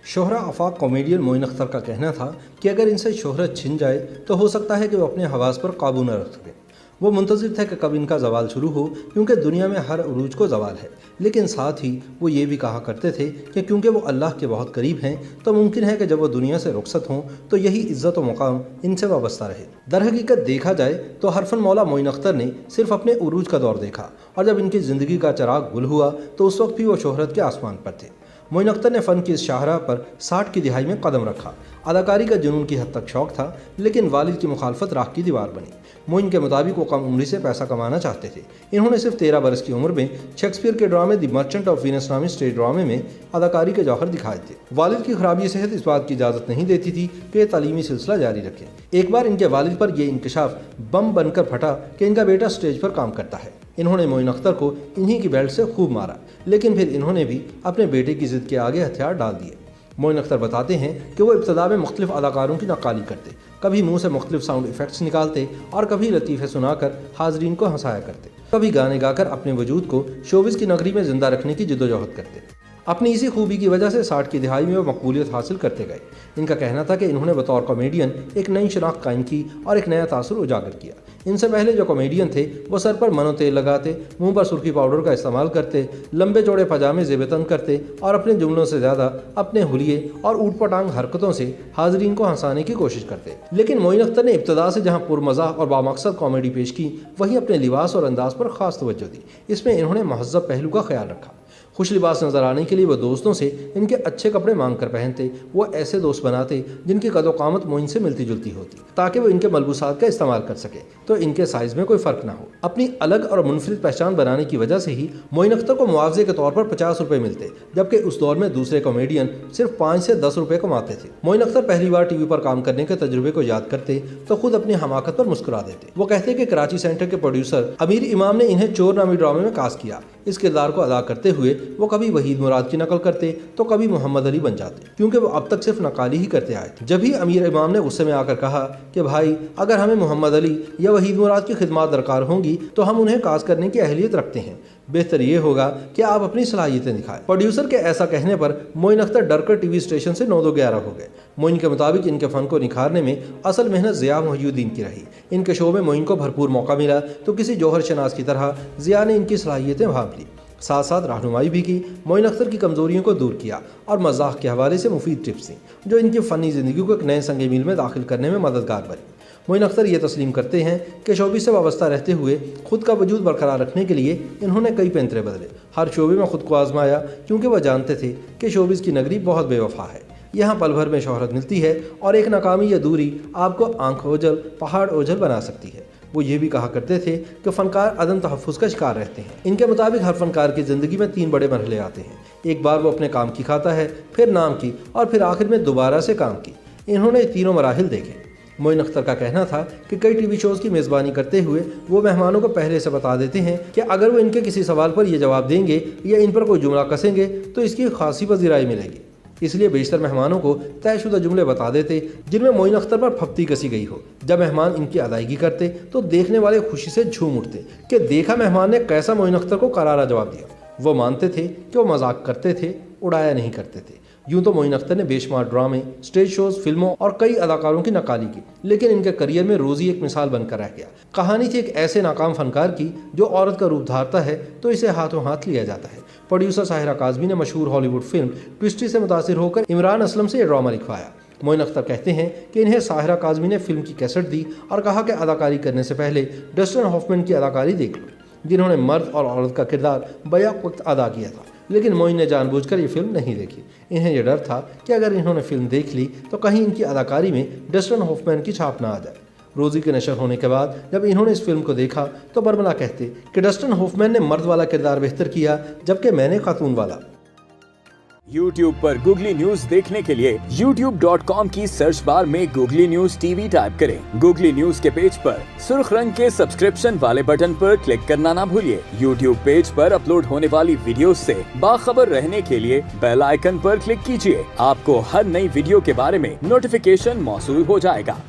शोहरा आफाक comedian Moin Akhtar का कहना था कि अगर इनसे शोहरत छिन जाए तो हो सकता है कि वो अपने हवास पर काबू न रख सकें। वो मुंतज़िर थे कि कब इनका ज़वाल शुरू हो, क्योंकि दुनिया में हर उरूज को ज़वाल है। लेकिन साथ ही वो ये भी कहा करते थे कि क्योंकि वो अल्लाह के बहुत करीब हैं तो मुमकिन है कि जब वो दुनिया से रुखसत हों तो यही इज़्ज़त व मुकाम इनसे वाबस्ता रहे। दरहकीकत देखा जाए तो हरफन मौला मोइन अख्तर ने सिर्फ अपने उरूज का दौर देखा, और जब इनकी ज़िंदगी का चिराग गुल हुआ तो उस वक्त भी वो शोहरत के आसमान पर थे। मोइन अख्तर ने फ़न की इस शाहराह पर 60 की दिहाई में कदम रखा। अदाकारी का जुनून की हद तक शौक था, लेकिन वालिद की मुखालफत राख की दीवार बनी। मोइन के मुताबिक वो कम उम्री से पैसा कमाना चाहते थे। इन्होंने सिर्फ 13 बरस की उम्र में शेक्सपियर के ड्रामे द मर्चेंट ऑफ वीनस नामी स्टेज ड्रामे में अदाकारी के जौहर दिखाए थे। वालिद की खराबी सेहत इस बात की इजाज़त नहीं देती थी कि ये तालीमी सिलसिला जारी रखें। एक बार इनके वालिद पर यह इंकशाफ बम बनकर फटा कि इनका बेटा स्टेज पर काम करता है। इन्होंने मोइन अख्तर को इन्हीं की बेल्ट से खूब मारा, लेकिन फिर इन्होंने भी अपने बेटे की ज़िद के आगे हथियार डाल दिए। मोइन अख्तर बताते हैं कि वो इब्तदा में मुख्तलिफ अदाकारों की नक्काली करते, कभी मुंह से मुख्तलिफ साउंड इफ़ेक्ट्स निकालते और कभी लतीफ़े सुनाकर हाजरीन को हंसाया करते, कभी गाने गाकर अपने वजूद को शोबिज़ की नगरी में ज़िंदा रखने की जद्दोजहद करते। अपनी इसी खूबी की वजह से 60 की दिहाई में वो मकबूलियत हासिल करते गए। इनका कहना था कि इन्होंने बतौर कॉमेडियन एक नई शनाख्त कायम की और एक नया तासुर उजागर किया। इनसे पहले जो कॉमेडियन थे वो सर पर मनो तेल लगाते, मुंह पर सुर्खी पाउडर का इस्तेमाल करते, लंबे चौड़े पजामे ज़ेबतन करते और अपने जुमलों से ज़्यादा अपने हुलिये और ऊटपटांग हरकतों से हाजरीन को हंसाने की कोशिश करते। लेकिन मोइन अख्तर ने इब्तदा से जहाँ पुरमज़ाह और बामकसद कॉमेडी पेश की, वहीं अपने लिबास और अंदाज पर ख़ास तवज्जो दी। इसमें इन्होंने महज़ब पहलू का ख्याल रखा। खुश लिबास नज़र आने के लिए वो दोस्तों से इनके अच्छे कपड़े मांग कर पहनते। वो ऐसे दोस्त बनाते जिनकी कदो कामत मोइन से मिलती जुलती होती, ताकि वो इनके मलबूसात का इस्तेमाल कर सके तो इनके साइज़ में कोई फ़र्क ना हो। अपनी अलग और मुनफरिद पहचान बनाने की वजह से ही मोइन अख्तर को मुआवजे के तौर पर 50 रुपये मिलते, जबकि उस दौर में दूसरे कॉमेडियन सिर्फ 5 से 10 रुपये कमाते थे। मोइन अख्तर पहली बार टीवी पर काम करने के तजुर्बे को याद करते तो खुद अपनी हमाकत पर मुस्कुरा देते। वो कहते कि कराची सेंटर के प्रोड्यूसर अमीर इमाम ने इन्हें चोर नामी ड्रामे में कास्ट किया। इस किरदार को अदा करते हुए वो कभी वहीद मुराद की नकल करते तो कभी मोहम्मद अली बन जाते, क्योंकि वो अब तक सिर्फ नकाली ही करते आए थे। जब ही अमीर इमाम ने गुस्से में आकर कहा कि भाई अगर हमें मोहम्मद अली या वहीद मुराद की खिदमत दरकार होंगी तो हम उन्हें कास्ट करने की अहलियत रखते हैं, बेहतर ये होगा कि आप अपनी सलाहियतें दिखाएं। प्रोड्यूसर के ऐसा कहने पर मोइन अख्तर डरकर टीवी स्टेशन से 9-11 हो गए। मोइन के मुताबिक इनके फ़न को निखारने में असल मेहनत ज़िया मोहिउद्दीन की रही। इनके शो में मोइन को भरपूर मौका मिला तो किसी जौहर शनास की तरह ज़िया ने इनकी सलाहियतें भांप ली, साथ साथ रहनुमाई भी की। मोइन अख्तर की कमज़ोरियों को दूर किया और मज़ाक के हवाले से मुफीद टिप्स दी, जो इनकी फ़नी ज़िंदगी को एक नए संग मील में दाखिल करने में मददगार बनी। मोइन अख्तर ये तस्लीम करते हैं कि शोबे से वाबस्ता रहते हुए खुद का वजूद बरकरार रखने के लिए इन्होंने कई पैंतरे बदले। हर शोबे में खुद को आजमाया, क्योंकि वह जानते थे कि शोबिज़ की नगरी बहुत बेवफा है। यहाँ पल भर में शोहरत मिलती है और एक नाकामी या दूरी आपको आंख ओझल पहाड़ ओझल बना सकती है। वो ये भी कहा करते थे कि फ़नकार अदम तहफ़्फ़ुज़ का शिकार रहते हैं। इनके मुताबिक हर फ़नकार की ज़िंदगी में 3 बड़े मरहले आते हैं। एक बार वो अपने काम की खाता है, फिर नाम की और फिर आखिर में दोबारा से काम की। इन्होंने तीनों मराहिल देखे। मोइन अख्तर का कहना था कि कई टीवी शोज़ की मेज़बानी करते हुए वो मेहमानों को पहले से बता देते हैं कि अगर वो इनके किसी सवाल पर ये जवाब देंगे या इन पर कोई जुमला कसेंगे तो इसकी खासी पजीराई मिलेगी। इसलिए बेशतर मेहमानों को तयशुदा जुमले बता देते जिनमें मोइन अख्तर पर फप्ती कसी गई हो। जब मेहमान इनकी अदायगी करते तो देखने वाले खुशी से झूम उठते कि देखा मेहमान ने कैसा मोइन अख्तर को करारा जवाब दिया। वो मानते थे कि वो मजाक करते थे, उड़ाया नहीं करते थे। यूँ तो मोइन अख्तर ने बेशुमार ड्रामे, स्टेज शोज़, फिल्मों और कई अदाकारों की नकाली की, लेकिन इनके करियर में रोज़ी एक मिसाल बनकर रह गया। कहानी थी एक ऐसे नाकाम फनकार की जो औरत का रूप धारता है तो इसे हाथों हाथ लिया जाता है। प्रोड्यूसर साहिरा काज़मी ने मशहूर हॉलीवुड फिल्म ट्विस्टी से मुतासिर होकर इमरान असलम से यह ड्रामा लिखवाया। मोइन अख्तर कहते हैं कि इन्हें साहिरा काज़मी ने फिल्म की कैसेट दी और कहा कि अदाकारी करने से पहले डस्टिन हॉफमैन की अदाकारी देख लो, जिन्होंने मर्द और औरत का किरदार बैक वक्त अदा किया था। लेकिन मोइन ने जानबूझकर ये फिल्म नहीं देखी। इन्हें यह डर था कि अगर इन्होंने फिल्म देख ली तो कहीं इनकी अदाकारी में डस्टिन हॉफमैन की छाप ना आ जाए। रोज़ी के नशर होने के बाद जब इन्होंने इस फिल्म को देखा तो बरमला कहते कि डस्टिन हॉफमैन ने मर्द वाला किरदार बेहतर किया, जबकि मैंने खातून वाला। YouTube पर गूगली न्यूज देखने के लिए youtube.com की सर्च बार में गूगली न्यूज टीवी टाइप करें। गूगली न्यूज के पेज पर सुर्ख रंग के सब्सक्रिप्शन वाले बटन पर क्लिक करना ना भूलिए। YouTube पेज पर अपलोड होने वाली वीडियोस से बाखबर रहने के लिए बेल आइकन पर क्लिक कीजिए। आपको हर नई वीडियो के बारे में नोटिफिकेशन मौसूल हो जाएगा।